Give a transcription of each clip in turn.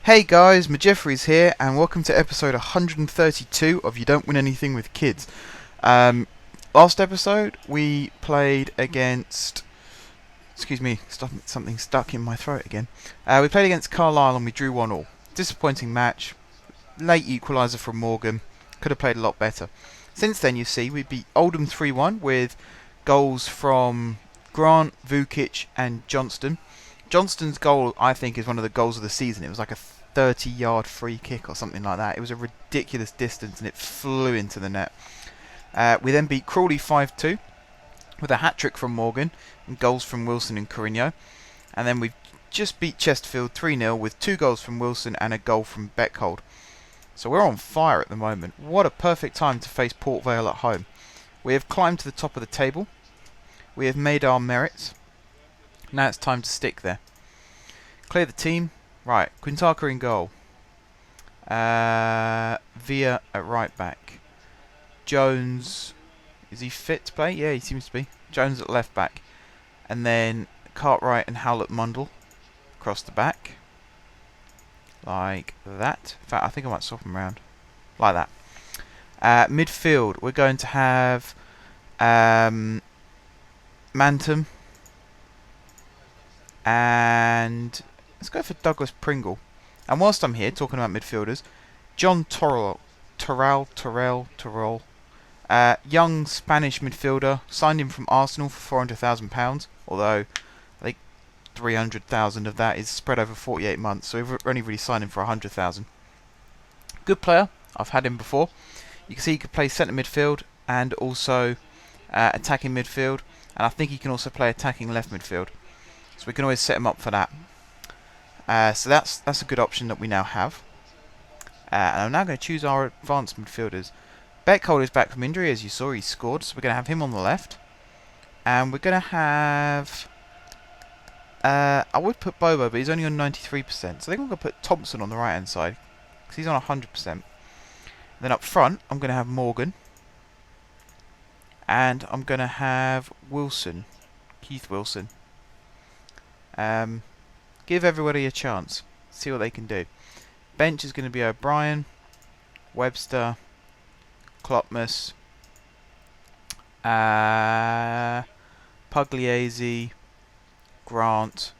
Hey guys, Majeffries here, and welcome to episode 132 of You Don't Win Anything with Kids. Last episode we played against... Excuse me, something stuck in my throat again. We played against Carlisle and we drew 1-1. Disappointing match. Late equaliser from Morgan. Could have played a lot better. Since then, you see, we beat Oldham 3-1 with goals from Grant, Vukic and Johnston. Johnston's goal, I think, is one of the goals of the season. It was like a 30-yard free kick or something like that. It was a ridiculous distance and it flew into the net. We then beat Crawley 5-2 with a hat-trick from Morgan and goals from Wilson and Carino. And then we've just beat Chesterfield 3-0 with 2 goals from Wilson and a goal from Beckhold. So we're on fire at the moment. What a perfect time to face Port Vale at home. We have climbed to the top of the table. We have made our merits. Now it's time to stick there. Clear the team. Right, Quintaka in goal. Villa at right back. Jones, is he fit to play? Yeah, he seems to be. Jones at left back. And then Cartwright and Howlett Mundle across the back. Like that. In fact, I think I might swap them around. Like that. Midfield, we're going to have Mantum and let's go for Douglas Pringle. And whilst I'm here talking about midfielders, John Torrell, young Spanish midfielder, signed him from Arsenal for £400,000. Although I think 300,000 of that is spread over 48 months, so we've only really signed him for 100,000. Good player. I've had him before. You can see he could play centre midfield and also attacking midfield, and I think he can also play attacking left midfield. So we can always set him up for that. So that's a good option that we now have. And I'm now going to choose our advanced midfielders. Beckhold is back from injury, as you saw, he scored, so we're going to have him on the left. And we're going to have... I would put Bobo, but he's only on 93%. So I think I'm going to put Thompson on the right-hand side, because he's on 100%. Then up front, I'm going to have Morgan. And I'm going to have Wilson. Keith Wilson. Give everybody a chance. See what they can do. Bench is going to be O'Brien, Webster, Klopmas, Pugliese, Grant,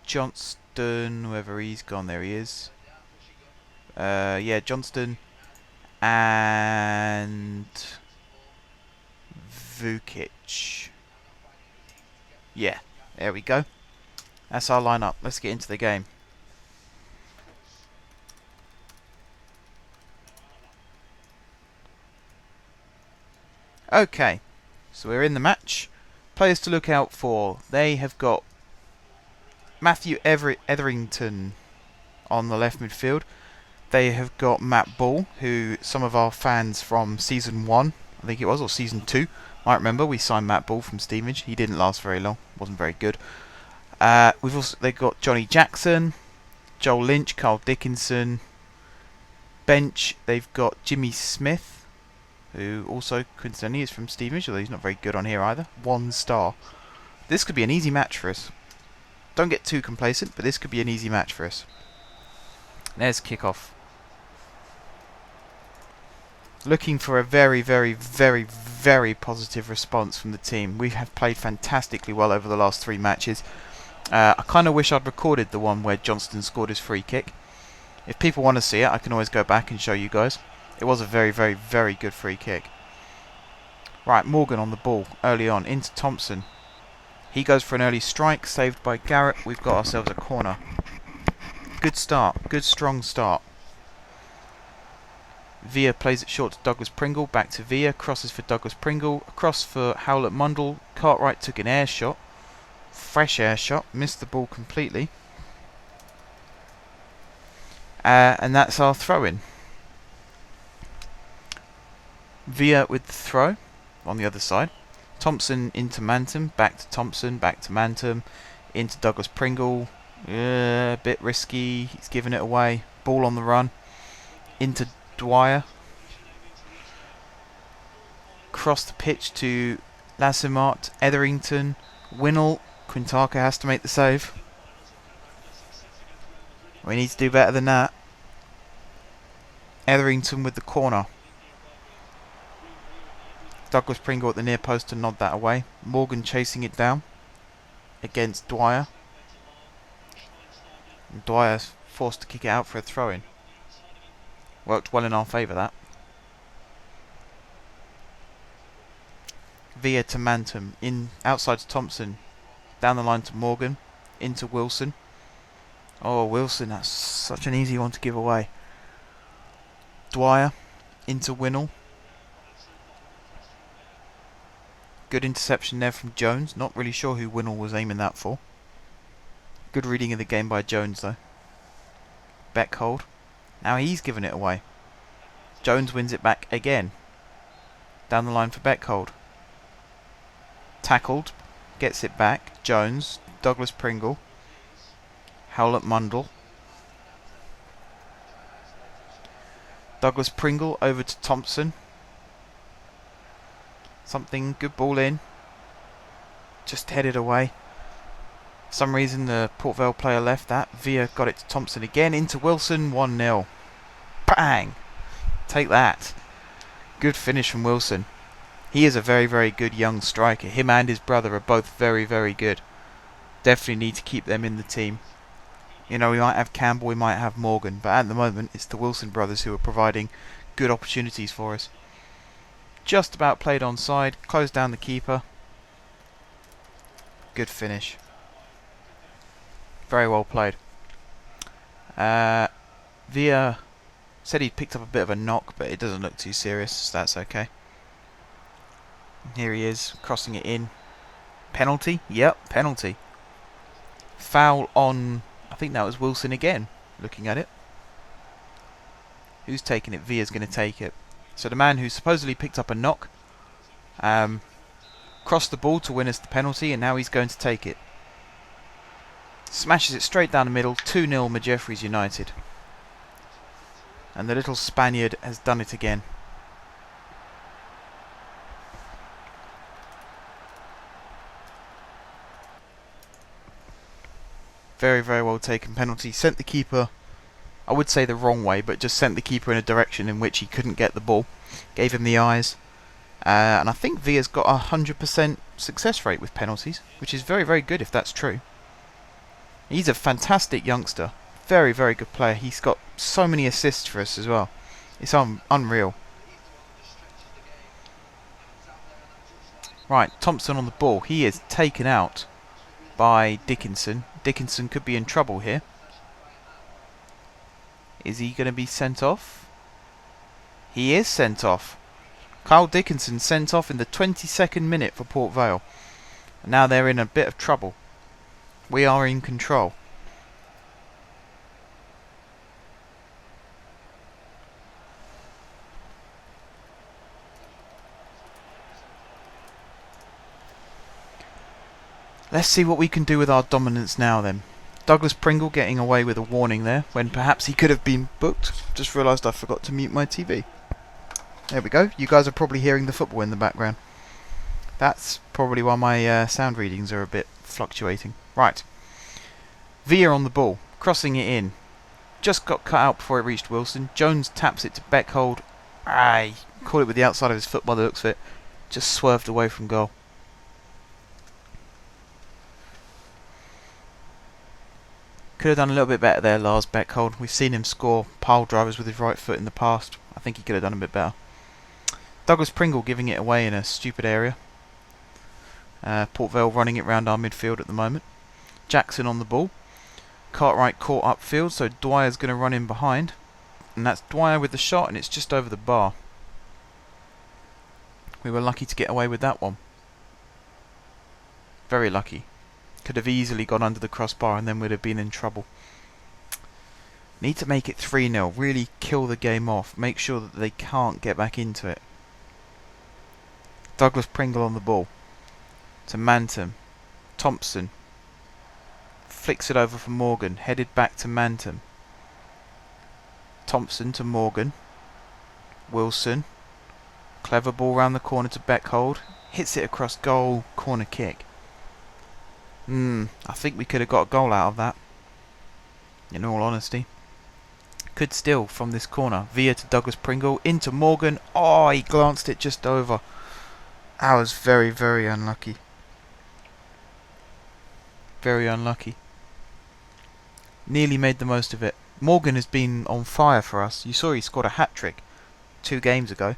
Johnston, whoever he's gone, there he is. Yeah, Johnston and Vukic. Yeah, there we go. That's our lineup. Let's get into the game. Okay, so we're in the match. Players to look out for. They have got Matthew Etherington on the left midfield. They have got Matt Ball, who some of our fans from Season 1, I think it was, or Season 2, might remember. We signed Matt Ball from Stevenage. He didn't last very long. Wasn't very good. They've got Johnny Jackson, Joel Lynch, Carl Dickinson. Bench, they've got Jimmy Smith, who also coincidentally is from Stevenage, although he's not very good on here either. 1 star. This could be an easy match for us. Don't get too complacent, but this could be an easy match for us. There's kickoff. Looking for a very, very, very, very positive response from the team. We have played fantastically well over the last 3 matches. I kind of wish I'd recorded the one where Johnston scored his free kick. If people want to see it, I can always go back and show you guys. It was a very, very, very good free kick. Right, Morgan on the ball early on into Thompson. He goes for an early strike, saved by Garrett. We've got ourselves a corner. Good start, good strong start. Villa plays it short to Douglas Pringle, back to Villa, crosses for Douglas Pringle, across for Howlett Mundle. Cartwright took an air shot. Fresh air shot, missed the ball completely. And that's our throw-in. Villa with the throw on the other side. Thompson into Mantum, back to Thompson, back to Mantum, into Douglas Pringle. A bit risky, he's giving it away. Ball on the run. Into Dwyer. Cross the pitch to Lassimart, Etherington, Winnell. Quintaka has to make the save. We need to do better than that. Etherington with the corner. Douglas Pringle at the near post to nod that away. Morgan chasing it down against Dwyer. And Dwyer's forced to kick it out for a throw-in. Worked well in our favour, that. Via to Mantum. In outside to Thompson. Down the line to Morgan. Into Wilson. Oh, Wilson, that's such an easy one to give away. Dwyer. Into Winnall. Good interception there from Jones. Not really sure who Winnall was aiming that for. Good reading of the game by Jones, though. Beckhold. Now he's given it away. Jones wins it back again. Down the line for Beckhold. Tackled. Gets it back. Jones. Douglas Pringle. Howlett Mundle. Douglas Pringle over to Thompson. Something, good ball in. Just headed away. For some reason the Port Vale player left that. Via got it to Thompson again. Into Wilson. 1-0. Bang! Take that. Good finish from Wilson. He is a very, very good young striker. Him and his brother are both very, very good. Definitely need to keep them in the team. You know, we might have Campbell, we might have Morgan, but at the moment it's the Wilson brothers who are providing good opportunities for us. Just about played onside, closed down the keeper. Good finish. Very well played. Via said he picked up a bit of a knock, but it doesn't look too serious, so that's okay. Here he is, crossing it in. Penalty? Yep, penalty. Foul on, I think that was Wilson again, looking at it. Who's taking it? Via's going to take it. So the man who supposedly picked up a knock crossed the ball to win us the penalty, and now he's going to take it. Smashes it straight down the middle. 2-0 Majeffries United. And the little Spaniard has done it again. Very, very well taken penalty. Sent the keeper, I would say the wrong way, but just sent the keeper in a direction in which he couldn't get the ball. Gave him the eyes. And I think Via's got a 100% success rate with penalties, which is very, very good if that's true. He's a fantastic youngster. Very, very good player. He's got so many assists for us as well. It's unreal. Right, Thompson on the ball. He is taken out by Dickinson. Dickinson could be in trouble here. Is he going to be sent off? He is sent off. Kyle Dickinson sent off in the 22nd minute for Port Vale. And now they're in a bit of trouble. We are in control. Let's see what we can do with our dominance now then. Douglas Pringle getting away with a warning there, when perhaps he could have been booked. Just realised I forgot to mute my TV. There we go. You guys are probably hearing the football in the background. That's probably why my sound readings are a bit fluctuating. Right. Via on the ball, crossing it in. Just got cut out before it reached Wilson. Jones taps it to Beckhold. He caught it with the outside of his foot by the looks of it. Just swerved away from goal. Could have done a little bit better there, Lars Beckhold. We've seen him score pile drivers with his right foot in the past. I think he could have done a bit better. Douglas Pringle giving it away in a stupid area. Port Vale running it round our midfield at the moment. Jackson on the ball. Cartwright caught upfield, so Dwyer's going to run in behind. And that's Dwyer with the shot, and it's just over the bar. We were lucky to get away with that one. Very lucky. Could have easily gone under the crossbar and then would have been in trouble. Need to make it 3-0. Really kill the game off. Make sure that they can't get back into it. Douglas Pringle on the ball. To Mantum. Thompson. Flicks it over for Morgan. Headed back to Mantum. Thompson to Morgan. Wilson. Clever ball round the corner to Beckhold. Hits it across goal. Corner kick. I think we could have got a goal out of that. in all honesty. Could steal from this corner. Villa to Douglas Pringle, into Morgan. Oh, he glanced it just over. I was very, very unlucky. Very unlucky. Nearly made the most of it. Morgan has been on fire for us. You saw he scored a hat-trick 2 games ago.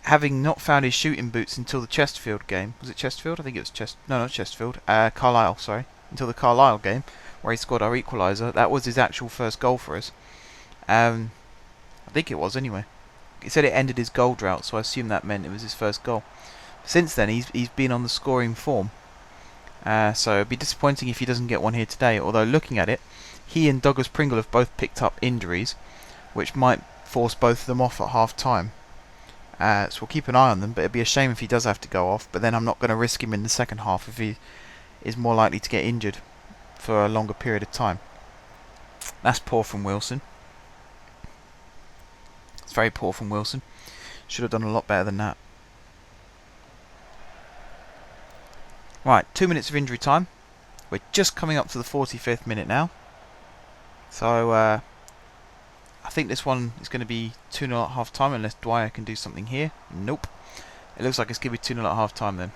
Having not found his shooting boots until the Chesterfield game. Was it Chesterfield? I think it was No, not Chesterfield. Carlisle, sorry. Until the Carlisle game, where he scored our equaliser. That was his actual first goal for us. I think it was, anyway. He said it ended his goal drought, so I assume that meant it was his first goal. Since then, he's been on the scoring form. So it'd be disappointing if he doesn't get one here today. Although, looking at it, he and Douglas Pringle have both picked up injuries, which might force both of them off at half-time. So we'll keep an eye on them, but it'd be a shame if he does have to go off. But then I'm not going to risk him in the second half if he is more likely to get injured for a longer period of time. That's poor from Wilson. It's very poor from Wilson. Should have done a lot better than that. Right, 2 minutes of injury time. We're just coming up to the 45th minute now. So, I think this one is going to be 2-0 at half time unless Dwyer can do something here. Nope. It looks like it's going to be 2-0 at half time then.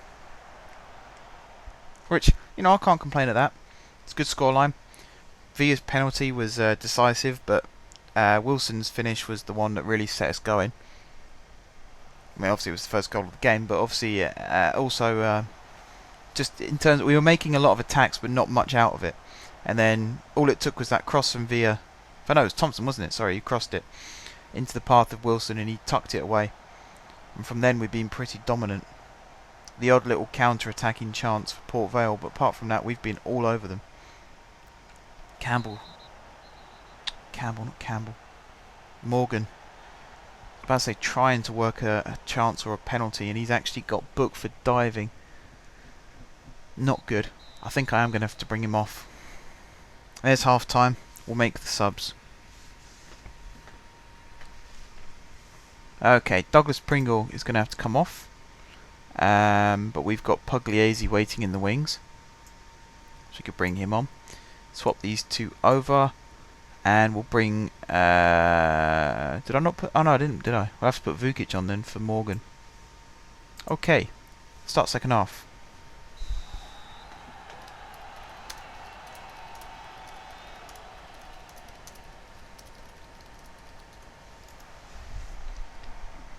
Which, I can't complain at that. It's a good scoreline. Villa's penalty was decisive, but Wilson's finish was the one that really set us going. I mean, obviously it was the first goal of the game, but obviously also just in terms we were making a lot of attacks but not much out of it. And then all it took was that cross from Villa. I know it was Thompson, wasn't it? Sorry, he crossed it into the path of Wilson and he tucked it away. And from then we've been pretty dominant. The odd little counter-attacking chance for Port Vale, but apart from that we've been all over them. Campbell, not Campbell. Morgan. I was about to say trying to work a chance or a penalty, and he's actually got booked for diving. Not good. I think I am going to have to bring him off. There's half time. We'll make the subs. Okay, Douglas Pringle is going to have to come off. But we've got Pugliese waiting in the wings. So we could bring him on. Swap these two over. And we'll bring... did I not put... Oh no, I didn't, did I? We'll have to put Vukic on then for Morgan. Okay. Start second half.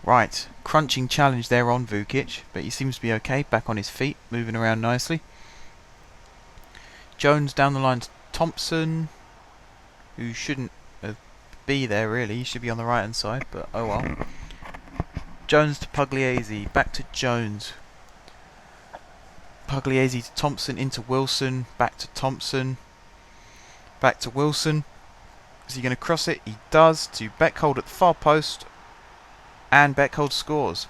Right, crunching challenge there on Vukic, but he seems to be okay, back on his feet, moving around nicely. Jones down the line to Thompson, who shouldn't be there really, he should be on the right hand side, but oh well. Jones to Pugliese, back to Jones. Pugliese to Thompson, into Wilson, back to Thompson, back to Wilson. Is he going to cross it? He does, to Beckhold at the far post. And Beckhold scores.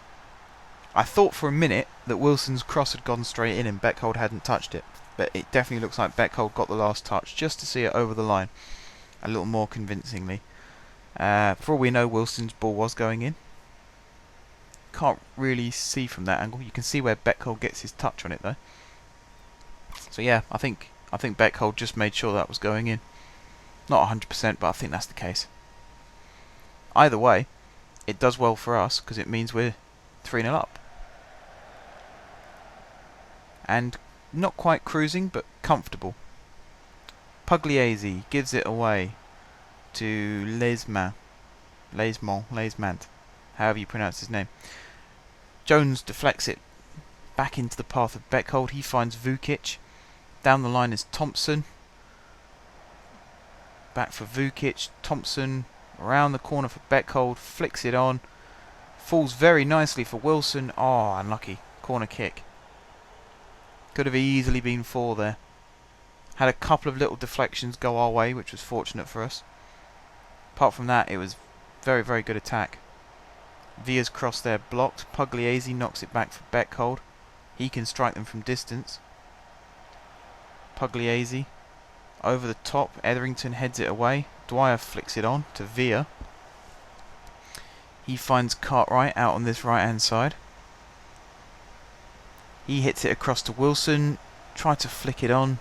I thought for a minute that Wilson's cross had gone straight in and Beckhold hadn't touched it. But it definitely looks like Beckhold got the last touch just to see it over the line. A little more convincingly. For all we know, Wilson's ball was going in. Can't really see from that angle. You can see where Beckhold gets his touch on it though. So yeah, I think Beckhold just made sure that was going in. Not 100%, but I think that's the case. Either way, it does well for us because it means we're 3-0 up. And not quite cruising, but comfortable. Pugliese gives it away to Lesmant, however you pronounce his name. Jones deflects it back into the path of Beckhold. He finds Vukic. Down the line is Thompson. Back for Vukic. Thompson around the corner for Beckhold, flicks it on, falls very nicely for Wilson. Oh, unlucky. Corner kick. Could have easily been 4 there. Had a couple of little deflections go our way, which was fortunate for us. Apart from that, it was very, very good attack. Villa's cross there blocked. Pugliese knocks it back for Beckhold. He can strike them from distance. Pugliese over the top. Etherington heads it away. Dwyer flicks it on to Villa. He finds Cartwright out on this right hand side. He hits it across to Wilson. Tried to flick it on.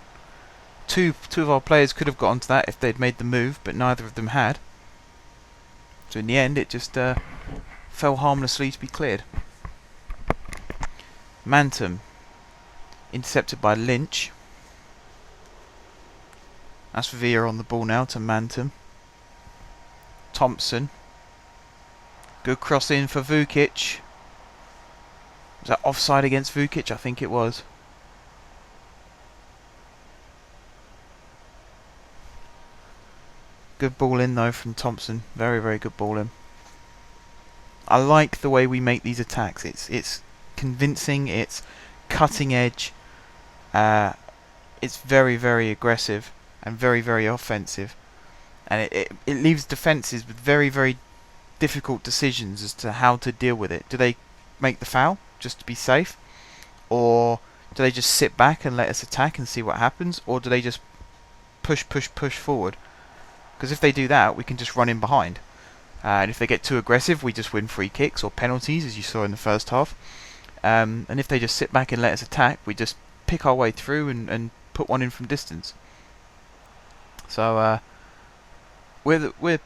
Two of our players could have got onto that if they'd made the move, but neither of them had. So in the end, it just fell harmlessly to be cleared. Mantum, intercepted by Lynch. That's Villa on the ball now to Mantum. Thompson. Good cross in for Vukic. Was that offside against Vukic? I think it was. Good ball in though from Thompson. Very, very good ball in. I like the way we make these attacks. It's convincing. It's cutting edge. It's very, very aggressive and very, very offensive. And it leaves defences with very, very difficult decisions as to how to deal with it. Do they make the foul just to be safe? Or do they just sit back and let us attack and see what happens? Or do they just push forward? Because if they do that, we can just run in behind. And if they get too aggressive, we just win free kicks or penalties, as you saw in the first half. And if they just sit back and let us attack, we just pick our way through and put one in from distance. So we're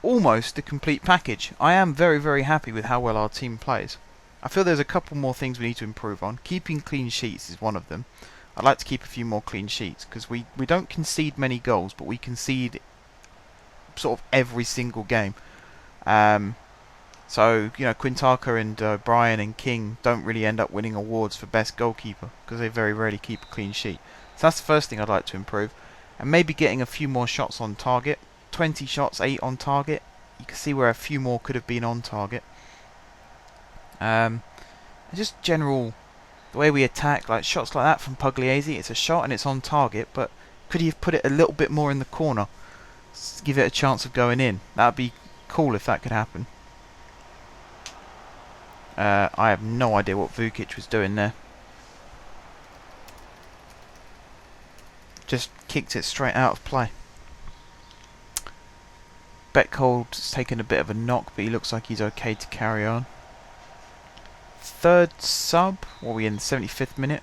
almost a complete package. I am very, very happy with how well our team plays. I feel there's a couple more things we need to improve on. Keeping clean sheets is one of them. I'd like to keep a few more clean sheets, because we don't concede many goals, but we concede sort of every single game. So, you know, Quintana and O'Brien and King don't really end up winning awards for best goalkeeper, because they very rarely keep a clean sheet. So that's the first thing I'd like to improve. And maybe getting a few more shots on target. 20 shots, 8 on target. You can see where a few more could have been on target. Just general, the way we attack, like shots like that from Pugliese, it's a shot and it's on target, but could he have put it a little bit more in the corner? Give it a chance of going in. That would be cool if that could happen. I have no idea what Vukic was doing there. Just kicked it straight out of play. Beckhold's taken a bit of a knock, but he looks like he's okay to carry on. Third sub, what are we in, the 75th minute?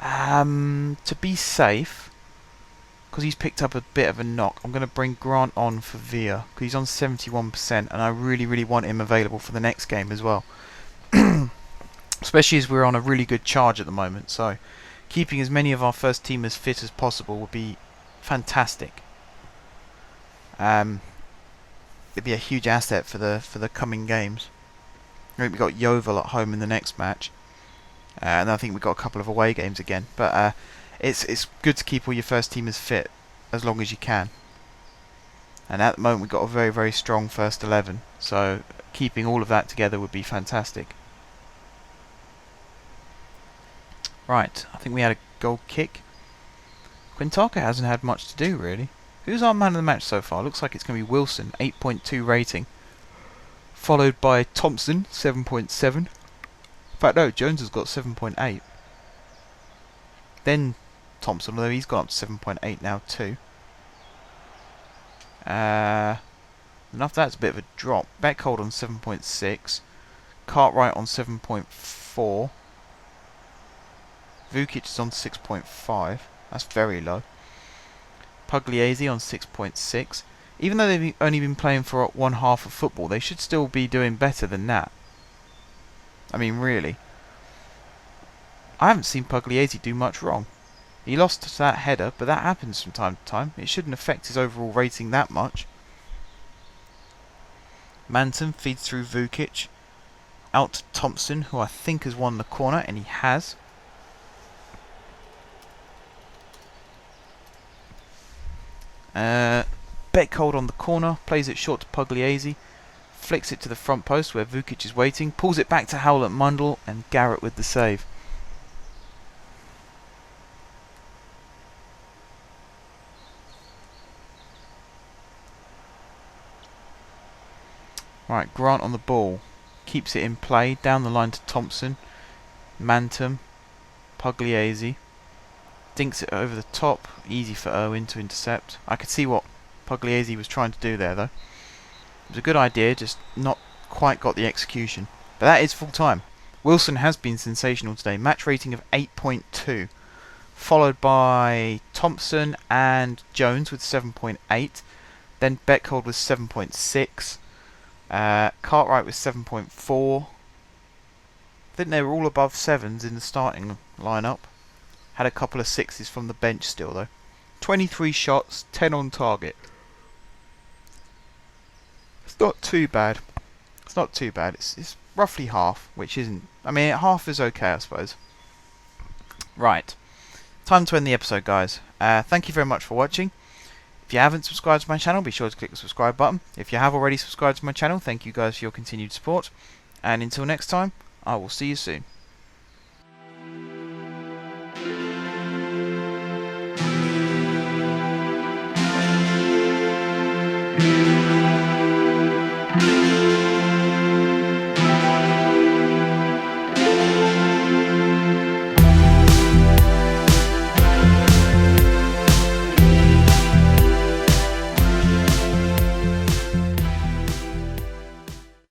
To be safe, because he's picked up a bit of a knock, I'm going to bring Grant on for Villa, because he's on 71%, and I really, really want him available for the next game as well. Especially as we're on a really good charge at the moment, so keeping as many of our first teamers fit as possible would be fantastic. It'd be a huge asset for the coming games. I think we've got Yeovil at home in the next match, and I think we've got a couple of away games again. But it's good to keep all your first teamers fit as long as you can. And at the moment we've got a very, very strong first 11, so keeping all of that together would be fantastic. Right, I think we had a goal kick. Quintana hasn't had much to do really. Who's our man of the match so far? Looks like it's going to be Wilson, 8.2 rating. Followed by Thompson, 7.7. In fact, no, Jones has got 7.8. Then Thompson, although he's gone up to 7.8 now too. And after that's a bit of a drop. Beckhold on 7.6. Cartwright on 7.4. Vukic is on 6.5. That's very low. Pugliese on 6.6. Even though they've only been playing for one half of football, they should still be doing better than that. I mean, really. I haven't seen Pugliese do much wrong. He lost to that header, but that happens from time to time. It shouldn't affect his overall rating that much. Manton feeds through Vukic. Out to Thompson, who I think has won the corner, and he has. Beckhold on the corner, plays it short to Pugliese, flicks it to the front post where Vukic is waiting, pulls it back to Howlett Mundell, and Garrett with the save. Right, Grant on the ball, keeps it in play, down the line to Thompson, Mantum, Pugliese, dinks it over the top, easy for Irwin to intercept. I could see what Pugliese was trying to do there though. It was a good idea, just not quite got the execution. But that is full time. Wilson has been sensational today, match rating of 8.2. followed by Thompson and Jones with 7.8. Then Beckhold with 7.6. Cartwright with 7.4. I think they were all above 7s in the starting lineup. Had a couple of 6s from the bench still though. 23 shots, 10 on target. It's not too bad. It's not too bad. It's roughly half, which isn't... I mean, half is okay, I suppose. Right. Time to end the episode, guys. Thank you very much for watching. If you haven't subscribed to my channel, be sure to click the subscribe button. If you have already subscribed to my channel, thank you guys for your continued support. And until next time, I will see you soon.